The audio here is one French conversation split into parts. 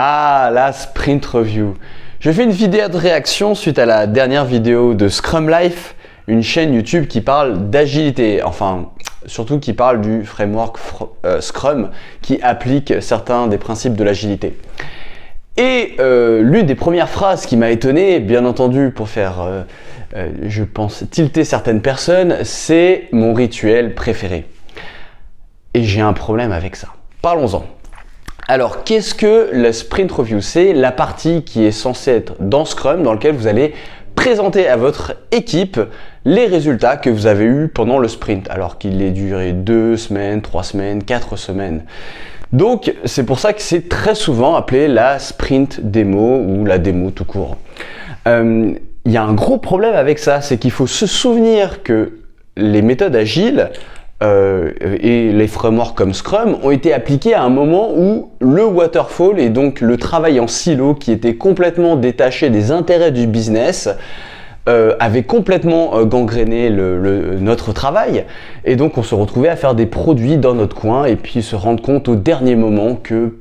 Ah, la sprint review. Je fais une vidéo de réaction suite à la dernière vidéo de Scrum Life, une chaîne YouTube qui parle d'agilité, enfin surtout qui parle du framework Scrum qui applique certains des principes de l'agilité. Et l'une des premières phrases qui m'a étonné, bien entendu pour faire, je pense, tilter certaines personnes, c'est mon rituel préféré. Et j'ai un problème avec ça. Parlons-en. Alors, qu'est-ce que la sprint review? C'est la partie qui est censée être dans Scrum, dans lequel vous allez présenter à votre équipe les résultats que vous avez eus pendant le sprint, alors qu'il ait duré 2 semaines, 3 semaines, 4 semaines. Donc, c'est pour ça que c'est très souvent appelé la sprint démo ou la démo tout court. Il y a un gros problème avec ça, c'est qu'il faut se souvenir que les méthodes agiles et les frameworks comme Scrum ont été appliqués à un moment où le waterfall et donc le travail en silo qui était complètement détaché des intérêts du business avait complètement gangréné notre travail, et donc on se retrouvait à faire des produits dans notre coin et puis se rendre compte au dernier moment que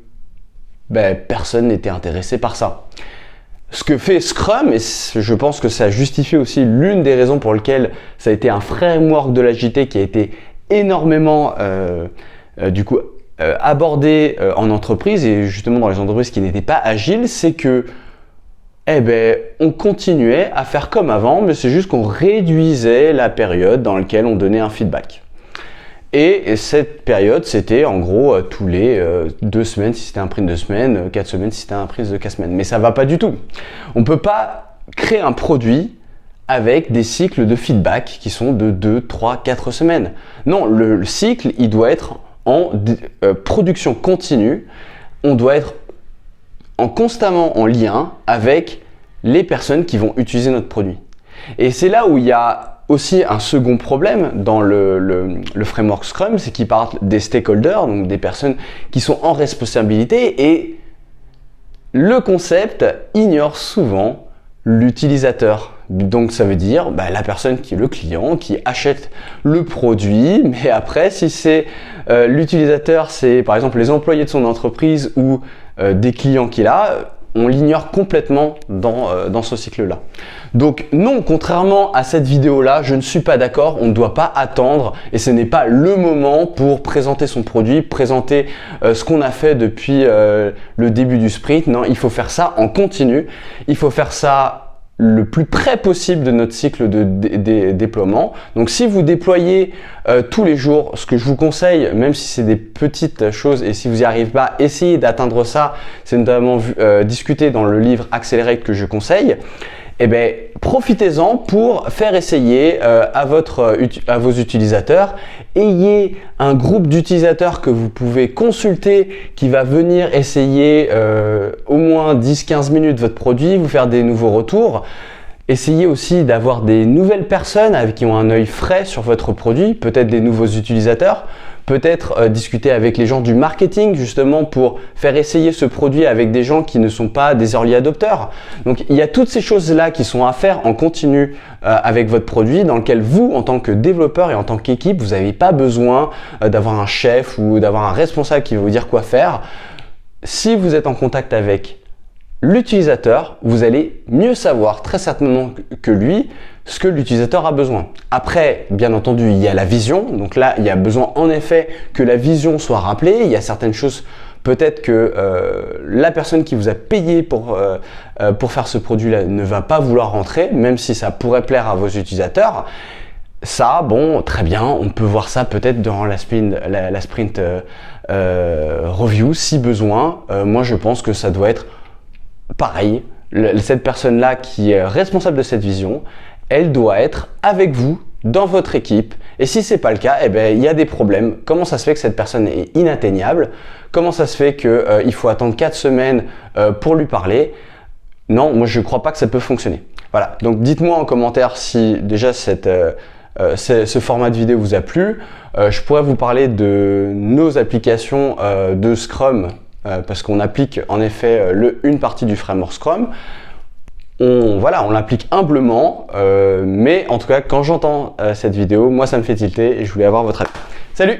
personne n'était intéressé par ça. Ce que fait Scrum, et je pense que ça justifie aussi l'une des raisons pour lesquelles ça a été un framework de l'agilité qui a été énormément abordé en entreprise, et justement dans les entreprises qui n'étaient pas agiles, c'est que on continuait à faire comme avant, mais c'est juste qu'on réduisait la période dans laquelle on donnait un feedback. Et cette période, c'était en gros tous les 2 semaines si c'était un sprint de 2 semaines, 4 semaines si c'était un sprint de 4 semaines. Mais ça va pas du tout. On peut pas créer un produit avec des cycles de feedback qui sont de 2, 3, 4 semaines. Non, le cycle, il doit être en production continue. On doit être constamment en lien avec les personnes qui vont utiliser notre produit. Et c'est là où il y a aussi un second problème dans le framework Scrum, c'est qu'il parle des stakeholders, donc des personnes qui sont en responsabilité, et le concept ignore souvent l'utilisateur. Donc ça veut dire la personne qui est le client, qui achète le produit, mais après si c'est l'utilisateur, c'est par exemple les employés de son entreprise ou des clients qu'il a, on l'ignore complètement dans ce cycle-là. Donc non, contrairement à cette vidéo-là, je ne suis pas d'accord, on ne doit pas attendre et ce n'est pas le moment pour présenter son produit, présenter ce qu'on a fait depuis le début du sprint. Non, il faut faire ça en continu, il faut faire ça le plus près possible de notre cycle de déploiement. Donc si vous déployez tous les jours, ce que je vous conseille, même si c'est des petites choses et si vous n'y arrivez pas, essayez d'atteindre ça. C'est notamment discuté dans le livre Accelerate que je conseille. Profitez-en pour faire essayer à vos utilisateurs. Ayez un groupe d'utilisateurs que vous pouvez consulter qui va venir essayer au moins 10-15 minutes votre produit, vous faire des nouveaux retours. Essayez aussi d'avoir des nouvelles personnes qui ont un œil frais sur votre produit, peut-être des nouveaux utilisateurs, peut-être discuter avec les gens du marketing justement pour faire essayer ce produit avec des gens qui ne sont pas des early adopters. Donc il y a toutes ces choses-là qui sont à faire en continu avec votre produit, dans lequel vous, en tant que développeur et en tant qu'équipe, vous n'avez pas besoin d'avoir un chef ou d'avoir un responsable qui va vous dire quoi faire. Si vous êtes en contact avec l'utilisateur, vous allez mieux savoir très certainement que lui ce que l'utilisateur a besoin. Après, bien entendu, il y a la vision. Donc là, il y a besoin en effet que la vision soit rappelée. Il y a certaines choses, peut-être que la personne qui vous a payé pour faire ce produit-là ne va pas vouloir rentrer, même si ça pourrait plaire à vos utilisateurs. Ça, bon, très bien, on peut voir ça peut-être durant la sprint review si besoin. Moi, je pense que ça doit être pareil. Cette personne-là qui est responsable de cette vision, elle doit être avec vous dans votre équipe, et si c'est pas le cas, il y a des problèmes. Comment ça se fait que cette personne est inatteignable? Comment ça se fait qu'il faut attendre 4 semaines pour lui parler? Non, moi je ne crois pas que ça peut fonctionner. Voilà, donc dites-moi en commentaire si déjà ce format de vidéo vous a plu. Je pourrais vous parler de nos applications de Scrum, parce qu'on applique en effet une partie du framework Scrum. On l'applique humblement, mais en tout cas quand j'entends cette vidéo, moi ça me fait tilter et je voulais avoir votre avis. Salut!